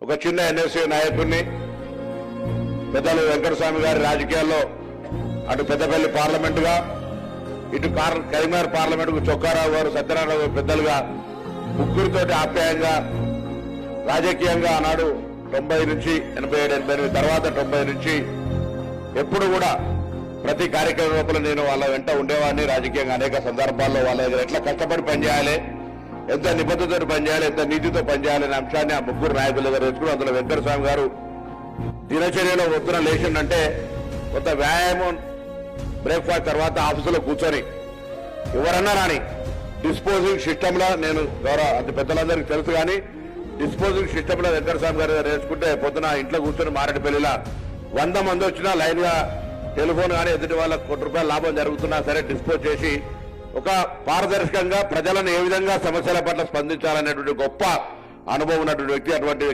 ఒక చిన్న ఎన్ఎస్సీ నాయకుడిని పెద్దలు వెంకటస్వామి గారి రాజకీయాల్లో అటు పెద్దపల్లి పార్లమెంటుగా ఇటు కరీంనగర్ పార్లమెంటుకు చొక్కారావు గారు సత్యనారాయణ గారు పెద్దలుగా ముగ్గురితోటి ఆప్యాయంగా రాజకీయంగా ఆనాడు 90 నుంచి 87, 88 తర్వాత 90 నుంచి ఎప్పుడు కూడా ప్రతి కార్యక్రమం లోపల నేను వాళ్ళ వెంట ఉండేవాడిని. రాజకీయంగా అనేక సందర్భాల్లో వాళ్ళ దగ్గర ఎట్లా కష్టపడి పనిచేయాలి, ఎంత నిబద్ధతతో పనిచేయాలి, ఎంత నీతితో పనిచేయాలి అనే అంశాన్ని ఆ ముగ్గురు నాయకుల దగ్గర తెచ్చుకుని అందులో వెంకటస్వామి గారు దినచర్యలో పొద్దున లేచిందంటే కొంత వ్యాయామం బ్రేక్ఫాస్ట్ తర్వాత ఆఫీసులో కూర్చొని ఎవరన్నా రాని డిస్పోజింగ్ సిస్టంలో నేను గౌరవ అంత పెద్దలందరికీ తెలుసు కానీ డిస్పోజింగ్ సిస్టంలో వెంకటస్వామి గారు నేర్చుకుంటే పొద్దున ఇంట్లో కూర్చొని మారేడుపల్లిలో 100 మంది వచ్చినా లైన్ గా టెలిఫోన్ కానీ ఎదుటి వాళ్ళకి ₹1 లాభం జరుగుతున్నా సరే డిస్పోజ్ చేసి ఒక పారదర్శకంగా ప్రజలను ఏ విధంగా సమస్యల పట్ల స్పందించాలనేటువంటి గొప్ప అనుభవం ఉన్నటువంటి వ్యక్తి. అటువంటి